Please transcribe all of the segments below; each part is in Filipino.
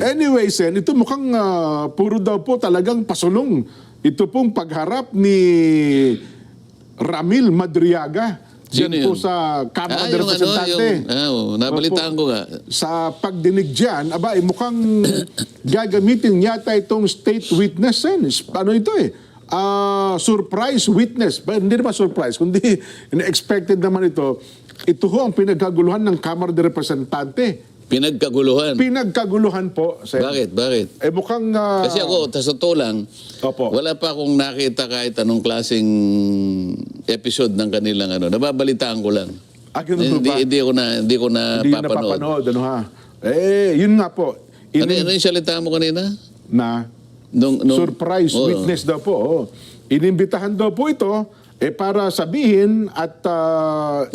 Anyway, Sen, ito mukhang puro daw po talagang pasulong. Ito pong pagharap ni Ramil Madriaga. Sino Diyan po yun? sa Kamara de Representante. Nabalitaan ko nga. Sa pagdinig dyan, aba, mukhang gagamitin yata itong state witness. Sen. Ano ito eh? Surprise witness. Hindi naman surprise, kundi expected naman ito. Ito ho ang pinagkaguluhan ng Kamara de Representante. Pinagkaguluhan. Pinagkaguluhan po, Sen. Bakit? Bakit? Mukhang... Kasi ako, sa totoo lang, Opo. wala pa akong nakita kahit anong klaseng episode ng kanilang ano. Nababalitaan ko lang. Ganun ba? Hindi ko na Hindi papanood. napapanood, ano ha? Yun nga po. Ano yung salita mo kanina? Na surprise witness daw po. Oh. Inimbitahan daw po ito para sabihin at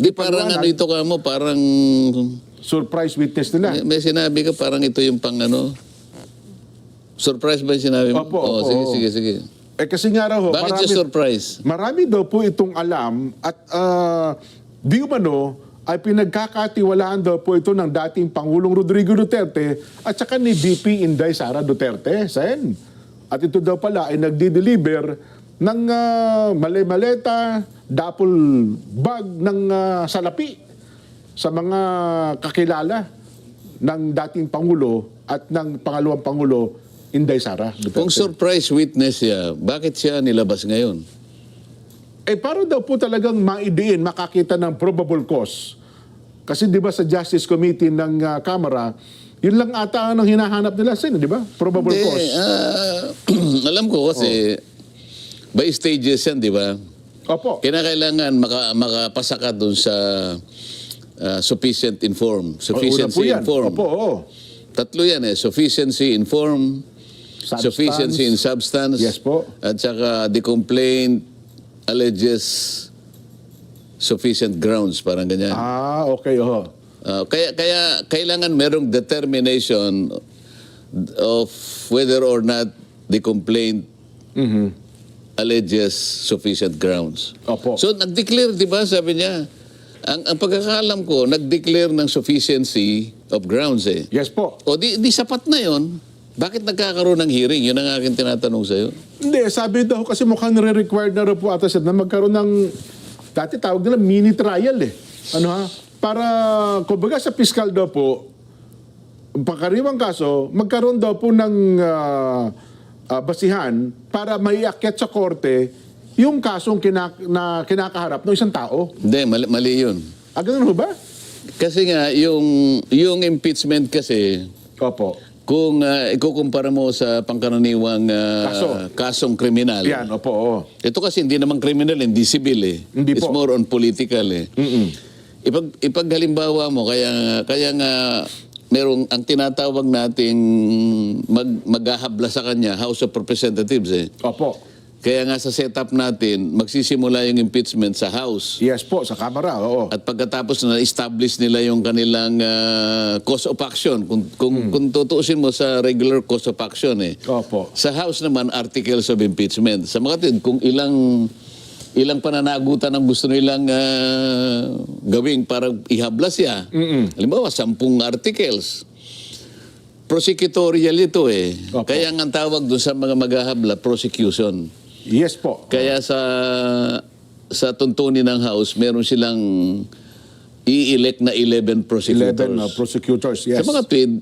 Di parang ano ito ka mo, parang surprise witness nila. may sinabi ka parang ito yung pang ano. Surprise ba yung sinabi mo? Opo, opo. Sige. Kasi nga raw ho, Bakit siya surprise? marami daw po itong alam at di umano ay pinagkakatiwalaan daw po ito ng dating Pangulong Rodrigo Duterte at saka ni VP Inday Sara Duterte, Sen. At ito daw pala ay nagdi-deliver ng male-maleta, dapol bag ng salapi sa mga kakilala ng dating Pangulo at ng pangalawang Pangulo, Inday Sara Duterte. Kung surprise witness siya, bakit siya nilabas ngayon? Para daw po talagang maidiin, makakita ng probable cause. Kasi di ba sa Justice Committee ng Kamara, yun lang ata ang hinahanap nila, Sen, di ba? Probable cause. Alam ko kasi, by stages yan, di ba? Opo. Kinakailangan makapasa ka dun sa sufficient inform. Una po Sufficiency yan. inform. Opo, oo. Tatlo yan eh. Sufficiency inform, Substance. sufficiency in substance, Yes po. at saka the complaint alleges sufficient grounds, parang ganyan. Okay, oo. Kaya kailangan merong determination of whether or not the complaint alleges sufficient grounds. Opo. So nag-declare, di ba, sabi niya, ang pagkakaalam ko, nag-declare ng sufficiency of grounds eh. Yes po. O di sapat na yon. Bakit nagkakaroon ng hearing? Yun ang aking tinatanong sa'yo. Hindi, sabi daw kasi mukhang nire-required na rin po ata siya na magkaroon ng, dati tawag nila mini trial eh. Ano ha? Para, kumbaga sa fiscal daw po, pagkariwang kaso, magkaroon daw po ng basihan para maiakyat sa korte yung kasong kinakaharap ng isang tao. Hindi, mali yun. Ganun ho ba? Kasi nga, yung impeachment kasi, Opo. kung ikukumpara mo sa pangkaraniwang kasong kriminal, Yan, opo, oo. ito kasi hindi naman kriminal, hindi civil eh. Hindi It's po. more on political eh. Ipaghalimbawa mo, kaya nga merong ang tinatawag nating maghahabla sa kanya, House of Representatives eh. Opo. Kaya nga sa setup natin, magsisimula yung impeachment sa House. Yes po, sa Kamara, oo. At pagkatapos na establish nila yung kanilang cause of action, kung tutuusin mo sa regular cause of action eh. Opo. Sa House naman, articles of impeachment. Sa mga tid, kung ilang pananagutan ang gusto nilang gawing para ihabla siya. Halimbawa, 10 articles. Prosecutorial ito eh. Opo. Kaya ang tawag doon sa mga maghahabla, prosecution. Yes po. Kaya sa tuntunin ng House, meron silang i-elect na 11 prosecutors. 11 prosecutors, yes. Sa mga tweet,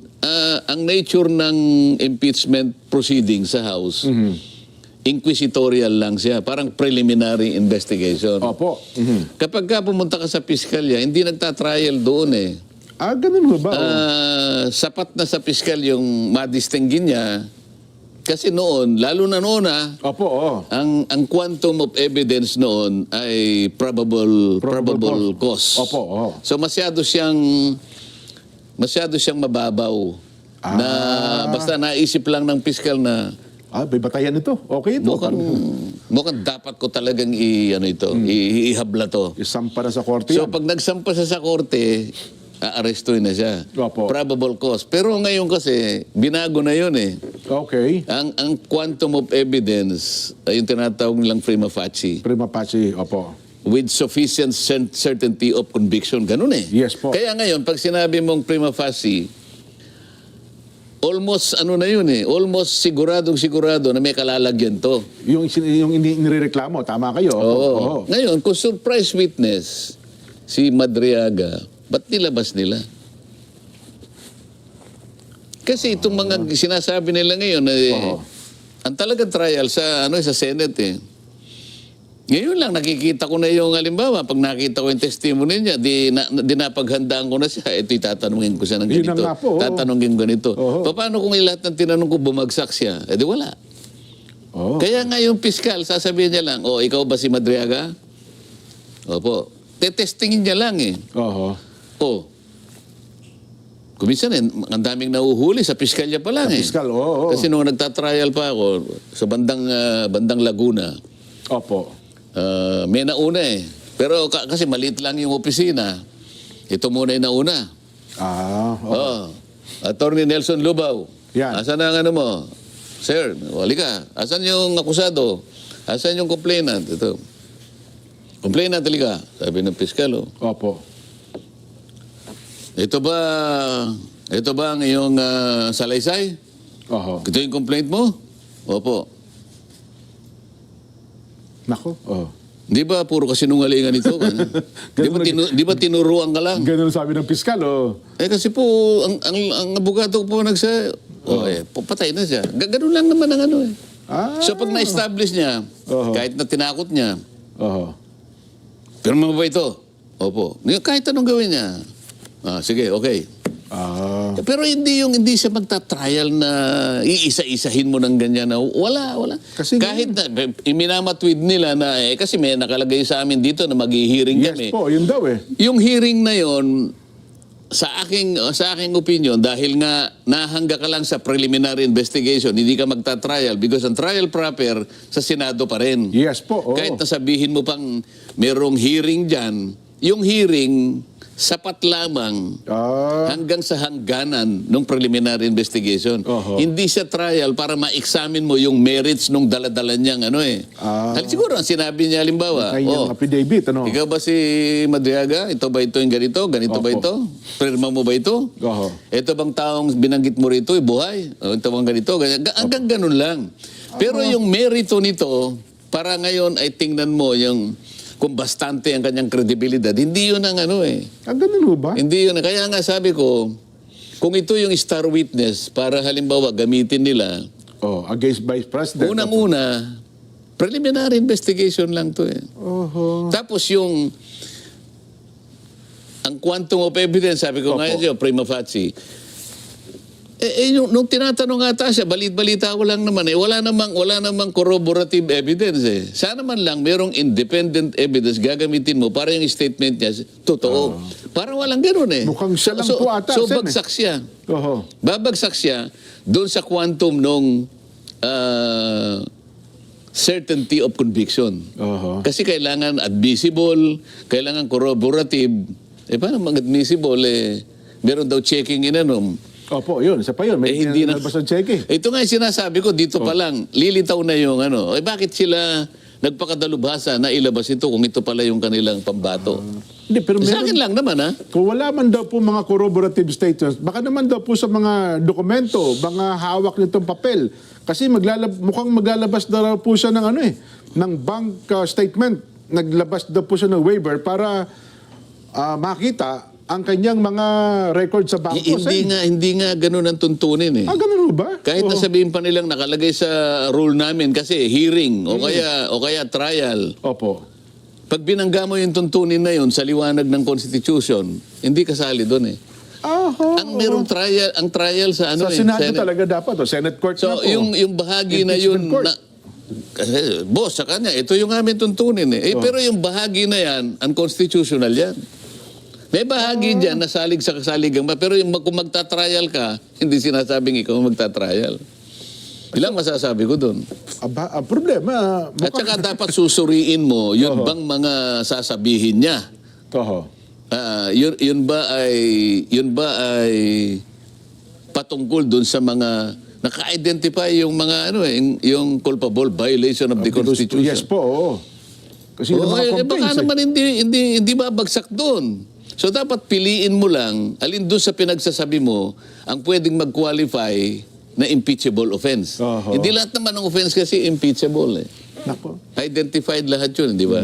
ang nature ng impeachment proceeding sa House, inquisitorial lang siya. Parang preliminary investigation. Opo. Kapag ka pumunta ka sa piskalya, hindi nagtatrial doon eh. Ganun ho ba? Sapat na sa piskal yung madistinggin niya. Kasi noon, lalo na noon Opo, oo. ang quantum of evidence noon ay probable cause. Opo, oo. So masyado siyang mababaw. Na basta naisip lang ng piskal na May batayan ito. Okay ito. mukhang dapat ko talagang ihabla to. Isampa na sa korte So yan. pag nagsampa siya sa korte, aarestuin na siya. Opo. Probable cause. Pero ngayon kasi, binago na yun eh. Okay. Ang quantum of evidence ay yung tinatawag nilang prima facie. Prima facie, opo. With sufficient certainty of conviction. Ganun eh. Yes po. Kaya ngayon, pag sinabi mong prima facie, almost ano na yun eh, almost sigurado na may kalalagyan to. Yung inireklamo, tama kayo. Oo. Ngayon, kung surprise witness si Madriaga, ba't nilabas nila? Kasi itong mga sinasabi nila ngayon, ang talagang trial sa Senate eh. Ngayon lang nakikita ko na yung halimbawa, pag nakita ko yung testimony niya, di napaghandaan ko na siya, ito tatanungin ko siya ng Yun ganito. na nga po, Tatanungin ko ganito. Oo. Paano kung lahat ng tinanong ko bumagsak siya? Eh di wala. Oo. Kaya nga yung piskal, sasabihin niya lang, ikaw ba si Madriaga? Opo. Tetestingin niya lang eh. Oo. Kuminsan ang daming nahuhuli sa piskalya pa lang eh. Piskal, oo. Kasi nung nagtatrial pa ako sa bandang Laguna, Opo. may nauna eh. Pero kasi maliit lang yung opisina. Ito muna yung nauna. Oo. Attorney Nelson Lubao. Yan. Asan ang ano mo? Sir, wali ka. Asan yung akusado? Asan yung complainant? Ito. Complainant, halika. Sabi ng piskal, Opo. Ito ba ang iyong salaysay? Oo. Ito yung complaint mo? Opo. Nako. Oo. Di ba puro kasinungalingan ito? Di ba tinuruan ka lang? Ganun sabi ng piskal, Kasi po, ang abogado po patay na siya. Ganun lang naman ang ano eh. So pag na-establish niya, kahit na tinakot niya, pero mo ba ito? Opo. Kahit anong gawin niya. Sige, okay. Pero hindi siya magta-trial na iisa-isahin mo ng ganyan na wala. Kasi kahit na iminamatwid nila na kasi may nakalagay sa amin dito na mag-hearing kami. Yes po, yun daw eh. Yung hearing na yon sa aking opinion, dahil nga nahangga ka lang sa preliminary investigation, hindi ka magta-trial because ang trial proper sa Senado pa rin. Yes po, oo. Kahit nasabihin mo pang merong hearing dyan, yung hearing sapat lamang hanggang sa hangganan ng preliminary investigation. Hindi siya trial para ma-examine mo yung merits nung daladala niyang siguro ang sinabi niya halimbawa, Kanyang affidavit, ikaw ba si Madriaga? Ito ba ito yung ganito? Ganito ba ito? Pirma mo ba ito? Ito bang taong binanggit mo rito, buhay? Ito bang ganito? Hanggang ganun lang. Pero yung merito nito, para ngayon ay tingnan mo yung kung bastante ang kanyang kredibilidad. Hindi yun ang ganun ba? Hindi yun. Kaya nga sabi ko, kung ito yung star witness, para halimbawa gamitin nila, against Vice President. unang-una, preliminary investigation lang to eh. Tapos ang quantum of evidence, sabi ko ngayon siya, prima facie. Nung tinatanong ata siya, balit-balita ko lang naman wala namang corroborative evidence eh. Sana man lang merong independent evidence gagamitin mo para yung statement niya totoo. Para walang ganoon eh. Mukhang siya lang po ata. So bagsak siya. Babagsak siya doon sa quantum nung certainty of conviction. Kasi kailangan admissible, kailangan corroborative. Paano mag-admissible meron daw checking Opo, yun. Isa pa yun. May hindi na. nalabas ng cheque. Ito nga yung sinasabi ko, dito pa lang, lilitaw na yung bakit sila nagpakadalubhasa na ilabas ito kung ito pala yung kanilang pambato? Hindi, pero Sa akin lang naman, Kung wala man daw po mga corroborative statements, baka naman daw po sa mga dokumento, mga hawak nitong papel. Kasi mukhang maglalabas daw po siya ng ng bank statement. Naglabas daw po siya ng waiver para makita ang kanyang mga record sa bangko. Hindi nga ganun ang tuntunin eh. Ganun ba? Kahit nasabihin pa nilang nakalagay sa rule namin kasi hearing o kaya trial. Opo. Pag binangga mo yung tuntunin na yun sa liwanag ng Constitution, hindi kasali doon eh. Ang merong trial, ang trial sa sa Senado talaga dapat, Senate Court na po. So yung bahagi na yun kasi, boss, sa kanya, ito yung aming tuntunin eh. Pero yung bahagi na yan, unconstitutional yan. May bahagi dyan na salig sa kasaligang ba, pero kung magta-trial ka, hindi sinasabing ikaw magta-trial. Ilang masasabi ko doon? Ang problema... At saka dapat susuriin mo, yun bang mga sasabihin niya? Yun ba ay patungkol doon sa mga naka-identify yung mga yung culpable violation of the Constitution? Yes po, oo. Kasi baka naman hindi babagsak doon. So dapat piliin mo lang, alin doon sa pinagsasabi mo, ang pwedeng mag-qualify na impeachable offense. Oho. Hindi lahat naman ng offense kasi impeachable. Nako. Identified lahat yun, di ba?